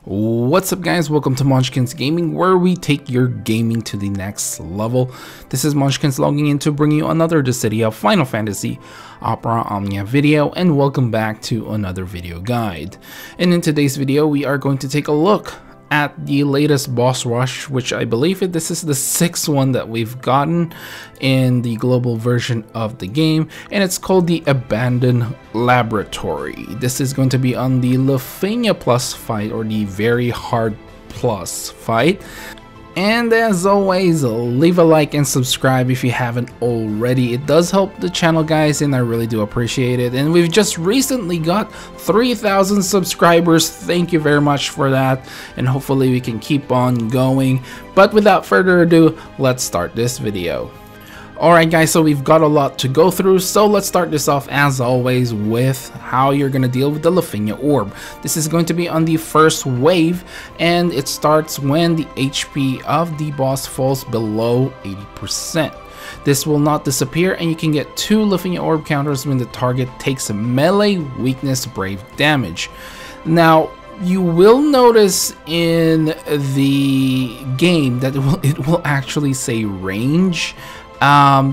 What's up guys, welcome to Monchkinz Gaming, where we take your gaming to the next level. This is Monchkinz logging in to bring you another Dissidia Final Fantasy Opera Omnia video, and welcome back to another video guide. And in today's video we are going to take a look at the latest boss rush, which I believe this is the 6th one that we've gotten in the global version of the game, and it's called the Abandoned Laboratory. This is going to be on the Lufenia plus fight, or the Very Hard plus fight. And as always, leave a like and subscribe if you haven't already. It does help the channel, guys, and I really do appreciate it. And we've just recently got 3,000 subscribers. Thank you very much for that, and hopefully we can keep on going. But without further ado, let's start this video. Alright guys, so we've got a lot to go through, so let's start this off as always with how you're going to deal with the Lufenia orb. This is going to be on the first wave, and it starts when the HP of the boss falls below 80%. This will not disappear, and you can get 2 Lufenia orb counters when the target takes a melee weakness brave damage. Now, you will notice in the game that it will actually say range.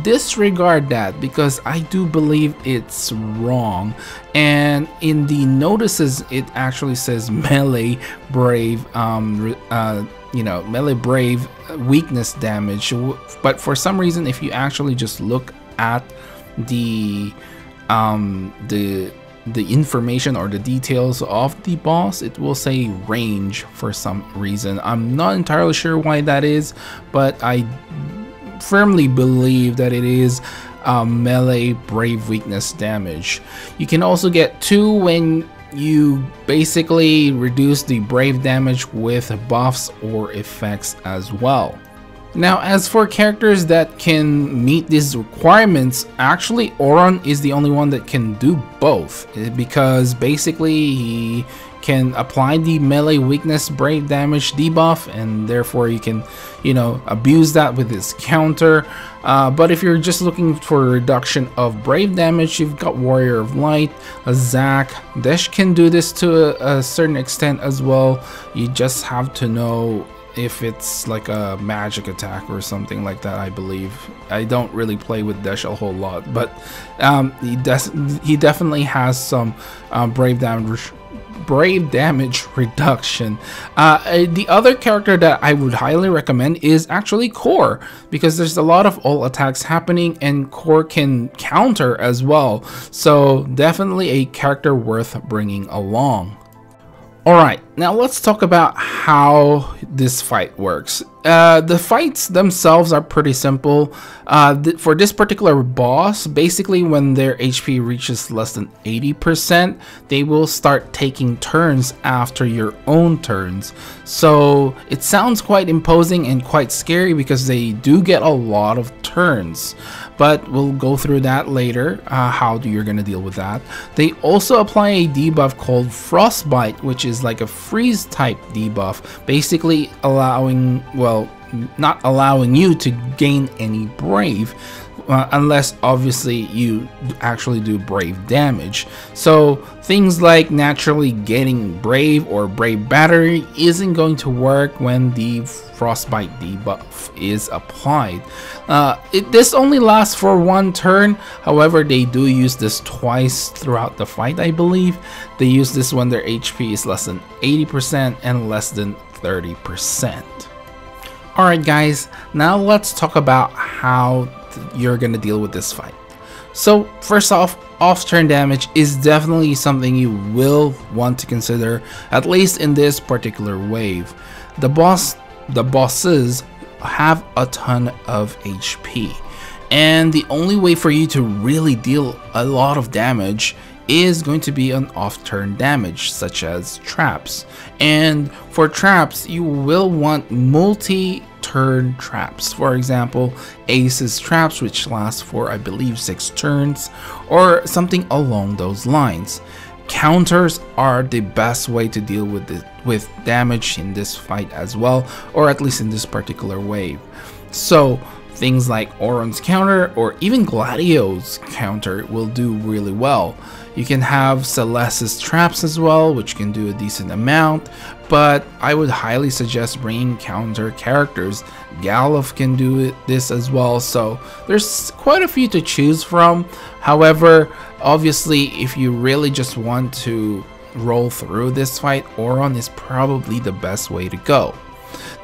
Disregard that, because I do believe it's wrong, and in the notices it actually says melee brave, melee brave weakness damage. But for some reason, if you actually just look at the information or the details of the boss, it will say range for some reason. I'm not entirely sure why that is, but I firmly believe that it is melee brave weakness damage. You can also get 2 when you basically reduce the brave damage with buffs or effects as well. Now, as for characters that can meet these requirements, actually Auron is the only one that can do both, because basically he can apply the melee weakness brave damage debuff, and therefore you can, abuse that with his counter. But if you're just looking for a reduction of brave damage, you've got Warrior of Light, Zack. Desh can do this to a certain extent as well. You just have to know if it's like a magic attack or something like that. I believe I don't really play with Desh a whole lot, but he definitely has some brave damage reduction. The other character that I would highly recommend is actually Core, because there's a lot of all attacks happening, and Core can counter as well, so definitely a character worth bringing along. Alright, now let's talk about how this fight works. The fights themselves are pretty simple. For this particular boss, basically when their HP reaches less than 80%, they will start taking turns after your own turns. So it sounds quite imposing and quite scary, because they do get a lot of turns. But we'll go through that later, how you're going to deal with that. They also apply a debuff called Frostbite, which is like a freeze type debuff, basically allowing, well, not allowing you to gain any brave, unless obviously you actually do brave damage. So things like naturally getting brave or brave battery isn't going to work when the frostbite debuff is applied. This only lasts for 1 turn. However, they do use this twice throughout the fight. I believe they use this when their HP is less than 80% and less than 30%. Alright guys, now let's talk about how you're gonna deal with this fight. So first off turn damage is definitely something you will want to consider, at least in this particular wave. The bosses have a ton of HP, and the only way for you to really deal a lot of damage is going to be on off-turn damage, such as traps. And for traps, you will want multi-turn traps. For example, Ace's traps, which last for, I believe, 6 turns, or something along those lines. Counters are the best way to deal with damage in this fight as well, or at least in this particular wave. So things like Auron's counter or even Gladio's counter will do really well. You can have Celeste's traps as well, which can do a decent amount, but I would highly suggest bringing counter characters. Galuf can do this as well, so there's quite a few to choose from. However, obviously, if you really just want to roll through this fight, Auron is probably the best way to go.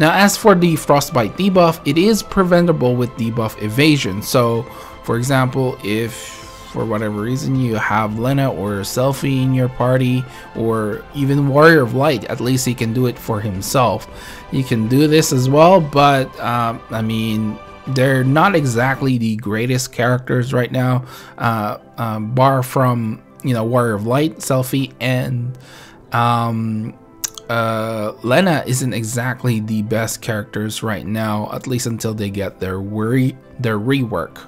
Now, as for the Frostbite debuff, it is preventable with debuff evasion. So, for example, if for whatever reason you have Lena or Selphie in your party, or even Warrior of Light, at least he can do it for himself. You can do this as well, but I mean, they're not exactly the greatest characters right now, bar from, you know, Warrior of Light, Selphie, and Lena isn't exactly the best characters right now, at least until they get their rework.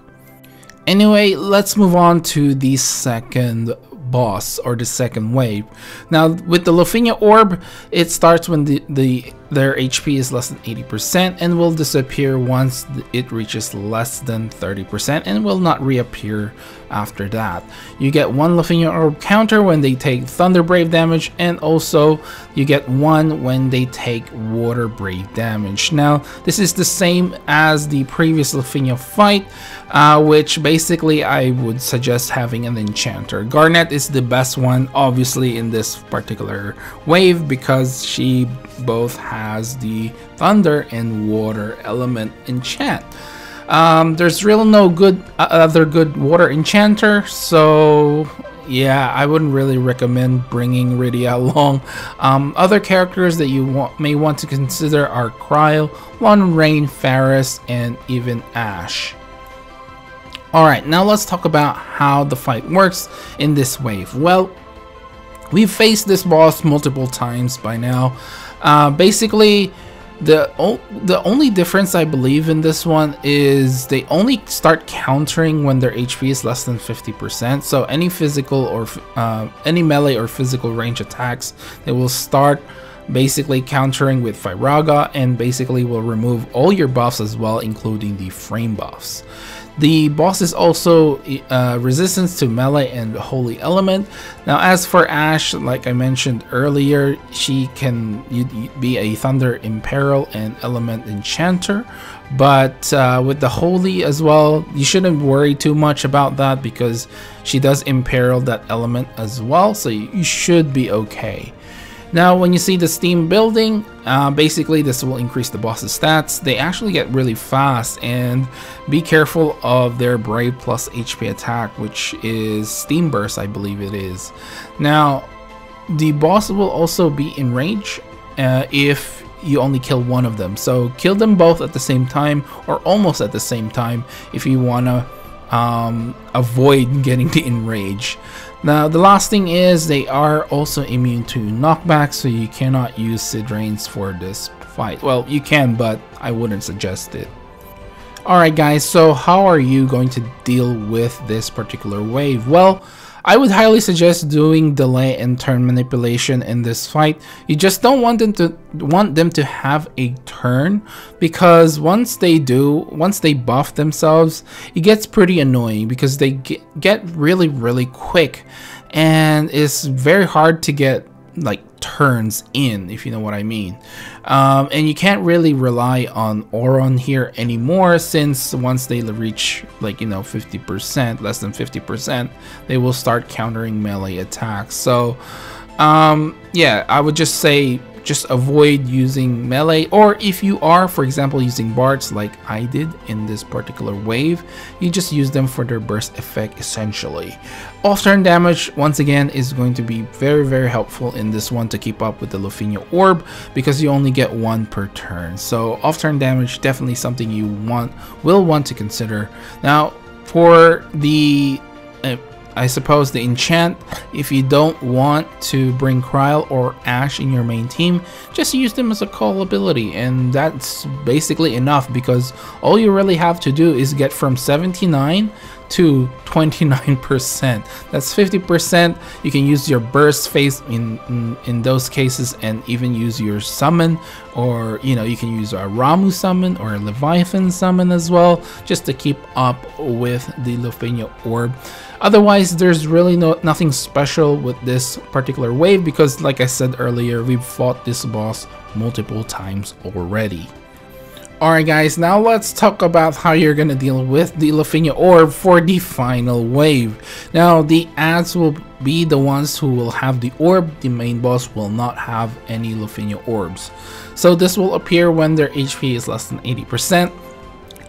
Anyway, let's move on to the second boss, or the second wave. Now, with the Lufenia orb, it starts when their HP is less than 80% and will disappear once it reaches less than 30% and will not reappear after that. You get one Lufenia orb counter when they take Thunder Brave damage, and also you get one when they take Water Brave damage. Now, this is the same as the previous Lufenia fight, which basically I would suggest having an enchanter. Garnet is the best one, obviously, in this particular wave, because she both has the thunder and water element enchant. There's really no good other good water enchanter, so yeah, I wouldn't really recommend bringing Rydia along. Other characters that you may want to consider are Cryle, Lon Rain, Faris, and even Ashe. Alright, now let's talk about how the fight works in this wave. Well, we've faced this boss multiple times by now. Basically, the only difference I believe in this one is they only start countering when their HP is less than 50%. So any physical or any melee or physical range attacks, they will start basically countering with Firaga, and basically will remove all your buffs as well, including the frame buffs. The boss is also resistance to melee and holy element. Now, as for Ashe, like I mentioned earlier, she can be a thunder imperil and element enchanter, but with the holy as well, you shouldn't worry too much about that because she does imperil that element as well, so you should be okay. Now, when you see the steam building, basically this will increase the boss's stats. They actually get really fast, and be careful of their Brave plus HP attack, which is Steam Burst, I believe it is. Now, the boss will also be in range if you only kill one of them. So kill them both at the same time, or almost at the same time, if you want to avoid getting the enrage. Now, the last thing is they are also immune to knockback, so you cannot use Sidrains for this fight. Well, you can, but I wouldn't suggest it. Alright guys, so how are you going to deal with this particular wave? Well, I would highly suggest doing delay and turn manipulation in this fight. You just don't want them to have a turn, because once they buff themselves, it gets pretty annoying because they get really quick, and it's very hard to get like turns in, if you know what I mean. And you can't really rely on Auron here anymore, since once they reach, like, you know, 50%, less than 50%, they will start countering melee attacks. So yeah, I would just say just avoid using melee, or if you are, for example, using bards like I did in this particular wave, you just use them for their burst effect essentially. Off-turn damage, once again, is going to be very helpful in this one to keep up with the Lufenia orb, because you only get one per turn. So off-turn damage, definitely something you will want to consider. Now, for the I suppose the enchant, if you don't want to bring Cryle or Ashe in your main team, just use them as a call ability, and that's basically enough, because all you really have to do is get from 79 to 29%. That's 50%. You can use your burst phase in those cases, and even use your summon, or you know, you can use a Ramu summon or a Leviathan summon as well, just to keep up with the Lufenia orb. Otherwise, there's really nothing special with this particular wave, because like I said earlier, we've fought this boss multiple times already. Alright guys, now let's talk about how you're gonna deal with the Lufenia orb for the final wave. Now, the ads will be the ones who will have the orb. The main boss will not have any Lufenia orbs. So this will appear when their HP is less than 80%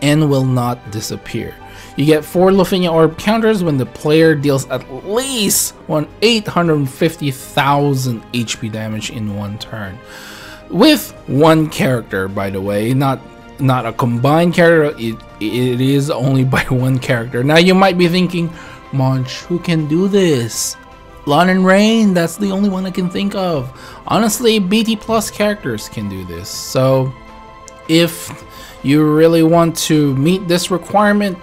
and will not disappear. You get 4 Lufenia orb counters when the player deals at least 850,000 HP damage in one turn. With one character, by the way, not a combined character. It is only by one character. Now you might be thinking, Monch, who can do this? Lon and Rain, that's the only one I can think of. Honestly, BT plus characters can do this. So if you really want to meet this requirement,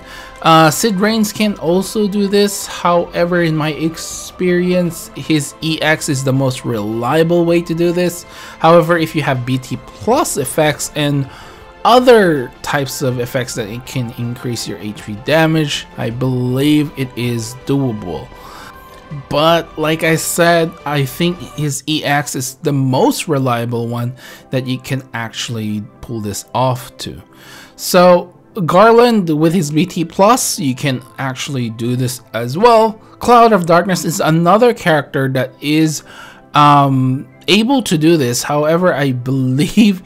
Sid Reigns can also do this. However, in my experience, his EX is the most reliable way to do this. However, if you have BT plus effects and other types of effects that it can increase your HP damage, I believe it is doable. But like I said, I think his EX is the most reliable one that you can actually pull this off to. So Garland with his BT plus, you can actually do this as well. Cloud of Darkness is another character that is able to do this. However, I believe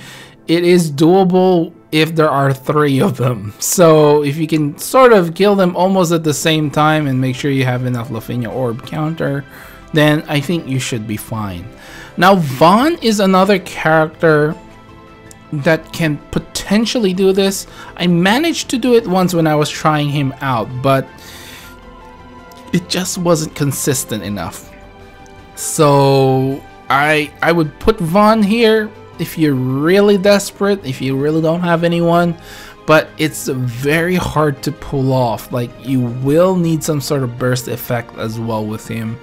it is doable if there are 3 of them. So if you can sort of kill them almost at the same time and make sure you have enough Lufenia orb counter, then I think you should be fine. Now Vaughn is another character that can potentially do this. I managed to do it once when I was trying him out, but it just wasn't consistent enough. So I would put Vaughn here if you're really desperate, if you really don't have anyone, but it's very hard to pull off. Like, you will need some sort of burst effect as well with him.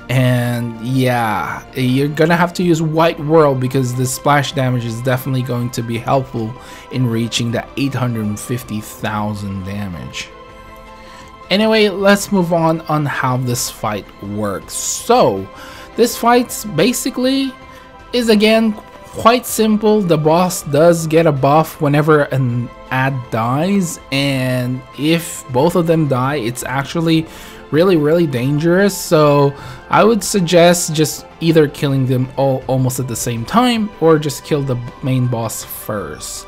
And yeah, you're gonna have to use White Whirl, because the splash damage is definitely going to be helpful in reaching that 850,000 damage. Anyway, let's move on how this fight works. So this fight basically is again quite simple. The boss does get a buff whenever an ad dies, and if both of them die, it's actually really dangerous. So I would suggest just either killing them all almost at the same time, or just kill the main boss first.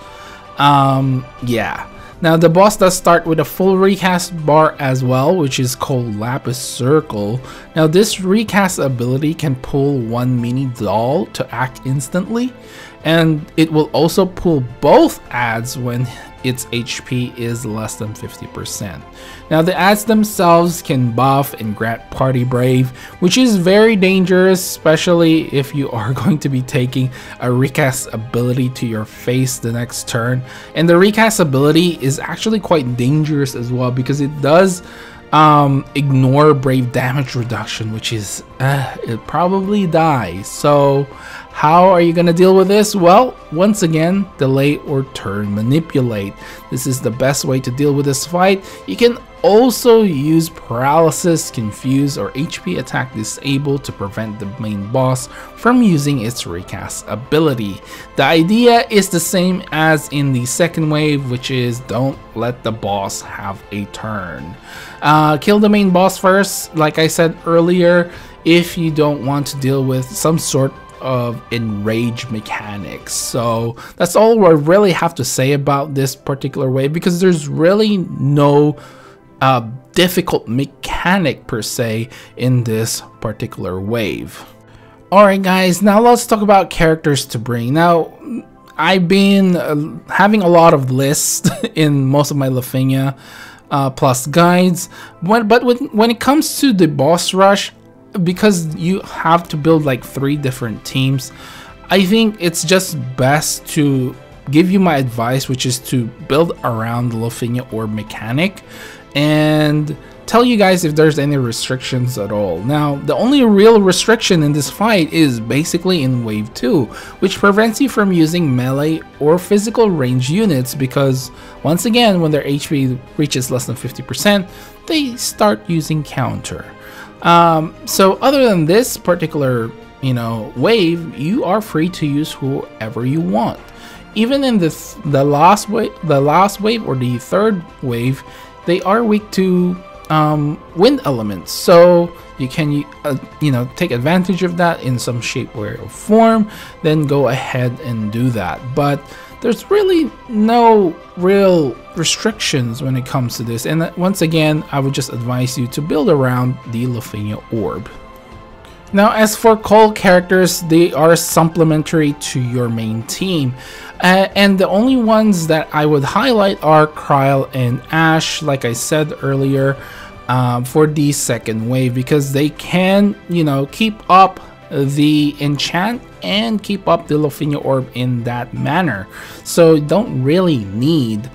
Yeah. Now the boss does start with a full recast bar as well, which is called Lapis Circle. Now this recast ability can pull one mini doll to act instantly, and it will also pull both ads when its HP is less than 50%. Now the ads themselves can buff and grant Party Brave, which is very dangerous, especially if you are going to be taking a recast ability to your face the next turn. And the recast ability is actually quite dangerous as well, because it does ignore Brave damage reduction, which is it probably dies. So how are you gonna deal with this? Well, once again, delay or turn manipulate. This is the best way to deal with this fight. You can also use paralysis, confuse, or HP attack disable to prevent the main boss from using its recast ability. The idea is the same as in the second wave, which is don't let the boss have a turn. Kill the main boss first, like I said earlier, if you don't want to deal with some sort of enrage mechanics. So that's all I really have to say about this particular wave, because there's really no difficult mechanic per se in this particular wave. Alright guys, now let's talk about characters to bring. Now I've been having a lot of lists in most of my Lufenia plus guides, but when it comes to the boss rush, because you have to build like 3 different teams, I think it's just best to give you my advice, which is to build around the Lufenia orb mechanic and tell you guys if there's any restrictions at all. Now, the only real restriction in this fight is basically in Wave 2, which prevents you from using melee or physical range units because, once again, when their HP reaches less than 50%, they start using counter. So other than this particular, wave, you are free to use whoever you want. Even in the last wave or the third wave, they are weak to wind elements, so you can take advantage of that in some shape, way, or form. Then go ahead and do that. But there's really no real restrictions when it comes to this. And once again, I would just advise you to build around the Lufenia orb. Now, as for call characters, they are supplementary to your main team. And the only ones that I would highlight are Kryle and Ash, like I said earlier, for the second wave, because they can, keep up the enchant and keep up the Lufenia orb in that manner. So you don't really need,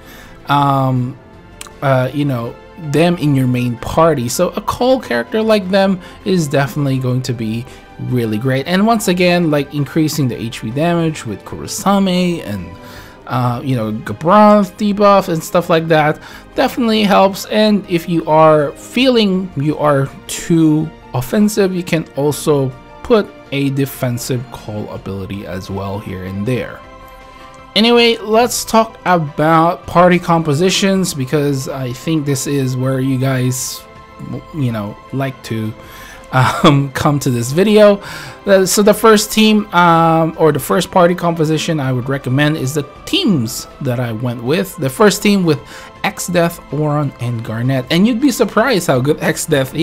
them in your main party. So a call character like them is definitely going to be really great. And once again, like increasing the HP damage with Kurosame and Gabranth debuff and stuff like that definitely helps. And if you are feeling you are too offensive, you can also put a defensive call ability as well here and there. Anyway, let's talk about party compositions, because I think this is where you guys, like to come to this video. So the first team, or the first party composition I would recommend is the teams that I went with. The first team with Xdeath, Auron, and Garnet. And you'd be surprised how good Xdeath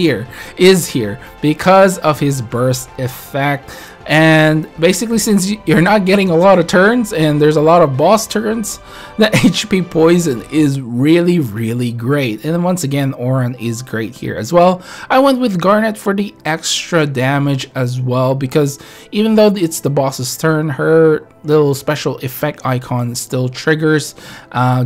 is here because of his burst effect. And basically, since you're not getting a lot of turns and there's a lot of boss turns, the HP poison is really, really great. And then once again, Auron is great here as well. I went with Garnet for the extra damage as well, because even though it's the boss's turn, her little special effect icon still triggers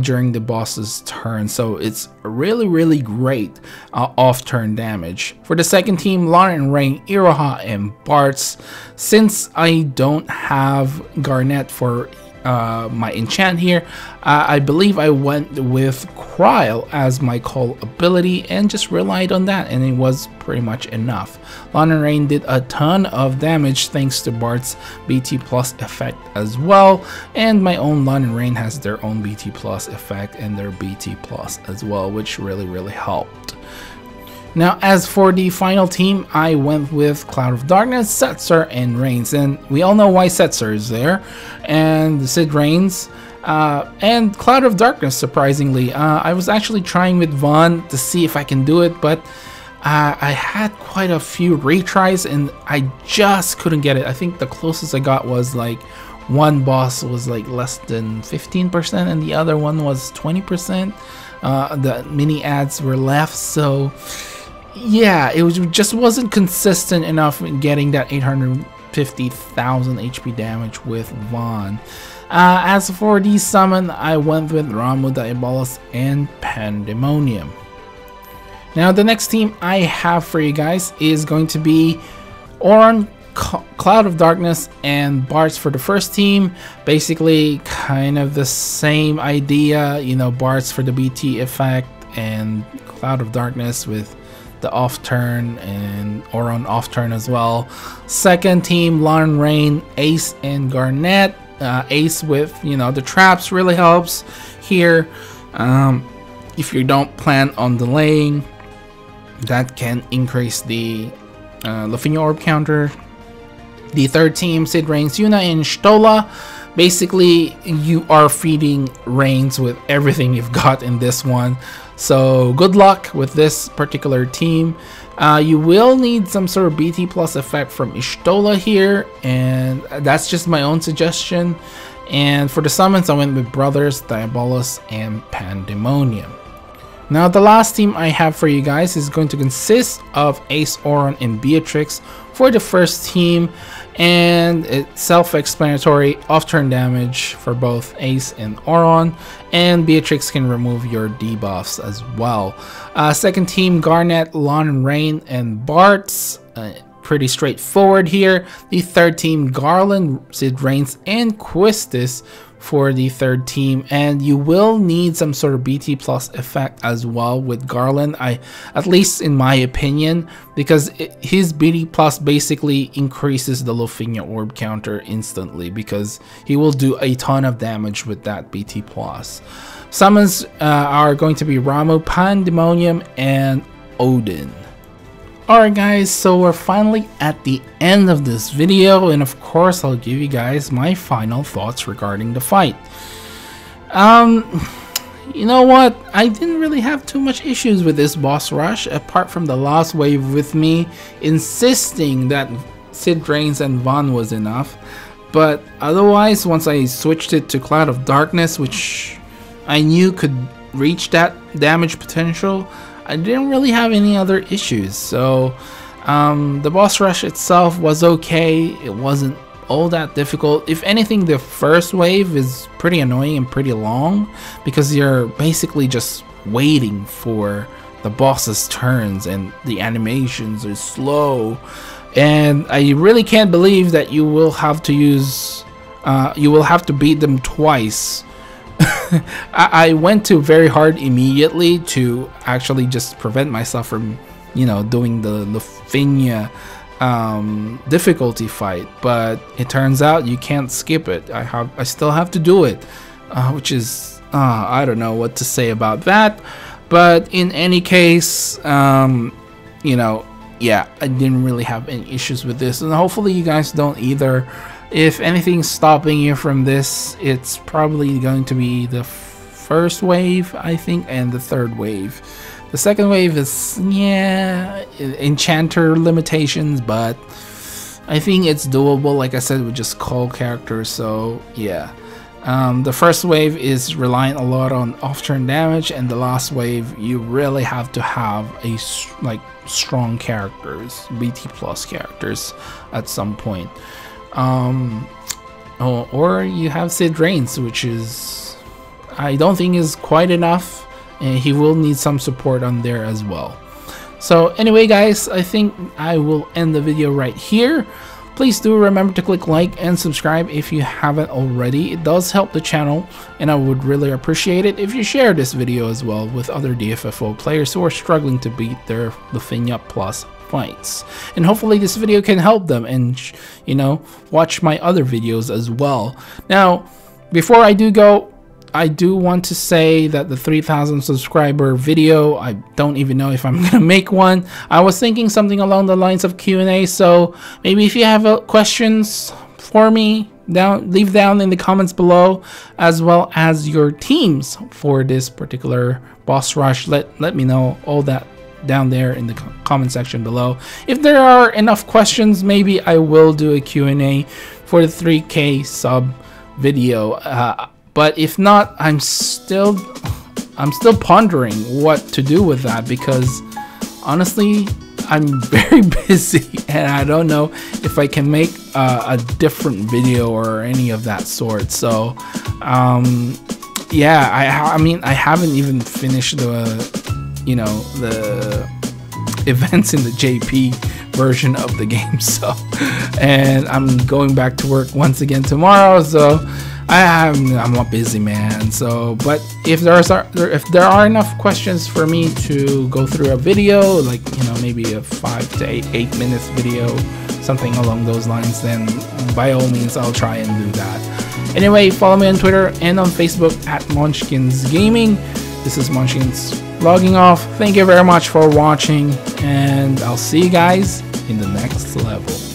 during the boss's turn. So it's really, really great off-turn damage. For the second team, Lana and Rain, Iroha, and Bartz. Since I don't have Garnet for my enchant here, I believe I went with Kryle as my call ability and just relied on that, and it was pretty much enough. Lana and Rain did a ton of damage thanks to Bart's BT plus effect as well, and my own Lana and Rain has their own BT plus effect and their BT plus as well, which really, really helped. Now, as for the final team, I went with Cloud of Darkness, Setzer, and Reigns. And we all know why Setzer is there, and Sid Reigns, and Cloud of Darkness, surprisingly. I was actually trying with Vaughn to see if I can do it, but I had quite a few retries, and I just couldn't get it. I think the closest I got was like one boss was like less than 15%, and the other one was 20%. The mini ads were left, so yeah, it just wasn't consistent enough in getting that 850,000 HP damage with Vaughn. As for the summon, I went with Ramu, Diabolus, and Pandemonium. Now, the next team I have for you guys is going to be Auron, Cloud of Darkness, and Bartz for the first team. Basically, kind of the same idea, Bartz for the BT effect and Cloud of Darkness with the off turn, and Auron off turn as well. Second team, Lana, Rain, Ace, and Garnet. Ace with the traps really helps here. If you don't plan on delaying, that can increase the Lufenia orb counter. The third team, Sid, Reigns, Yuna, and Stola. Basically, you are feeding Reigns with everything you've got in this one. So good luck with this particular team. You will need some sort of BT plus effect from Ishtola here, and that's just my own suggestion. And for the summons, I went with Brothers, Diabolus, and Pandemonium. Now, the last team I have for you guys is going to consist of Ace, Auron, and Beatrix for the first team. and it's self-explanatory, off-turn damage for both Ace and Auron, and Beatrix can remove your debuffs as well. Second team, Garnet, Lon and Rain, and Bartz. Pretty straightforward here. The third team, Garland, Sid Reigns, and Quistis for the third team, and you will need some sort of BT plus effect as well with Garland, at least in my opinion, because his BT plus basically increases the Lufenia orb counter instantly, because he will do a ton of damage with that BT plus. Summons are going to be Ramu, Pandemonium, and Odin. Alright guys, so we're finally at the end of this video, and of course I'll give you guys my final thoughts regarding the fight. You know what, I didn't really have too much issues with this boss rush, apart from the last wave with me insisting that Sid Reigns and Von was enough. But otherwise, once I switched it to Cloud of Darkness, which I knew could reach that damage potential, I didn't really have any other issues. So the boss rush itself was okay. It wasn't all that difficult. If anything, the first wave is pretty annoying and pretty long, because you're basically just waiting for the boss's turns and the animations are slow, and I really can't believe that you will have to use you will have to beat them twice. I went to very hard immediately to actually just prevent myself from, you know, doing the Lufenia difficulty fight, but it turns out you can't skip it. I still have to do it, which is I don't know what to say about that. But in any case, you know, yeah, I didn't really have any issues with this, and hopefully you guys don't either. If anything's stopping you from this, it's probably going to be the first wave, I think, and the third wave. The second wave is, yeah, enchanter limitations, but I think it's doable, like I said, with just call characters, so yeah. The first wave is reliant a lot on off-turn damage, and the last wave you really have to have a strong characters, BT plus characters at some point. Or you have Sid Reigns, which is, I don't think is quite enough, and he will need some support on there as well. So anyway guys, I think I will end the video right here. Please do remember to click like and subscribe if you haven't already. It does help the channel, and I would really appreciate it if you share this video as well with other Dffoo players who are struggling to beat their Lufenia plus fights. And hopefully this video can help them, and you know, watch my other videos as well. Now, before I do go, I do want to say that the 3,000 subscriber video, I don't even know if I'm gonna make one. I was thinking something along the lines of Q&A, so maybe if you have questions for me, leave down in the comments below, as well as your teams for this particular boss rush. Let me know all that down there in the comment section below. If there are enough questions, maybe I will do a Q&A for the 3K sub video. But if not, I'm still pondering what to do with that, because honestly I'm very busy and I don't know if I can make a different video or any of that sort. So yeah, I mean I haven't even finished the, you know, the events in the JP version of the game, so, and I'm going back to work once again tomorrow, so I'm a busy man. So, but if there are enough questions for me to go through a video, like, you know, maybe a 5 to 8 minutes video, something along those lines, then by all means I'll try and do that. Anyway, follow me on Twitter and on Facebook at Monchkinz Gaming. This is Monchkinz logging off. Thank you very much for watching, and I'll see you guys in the next level.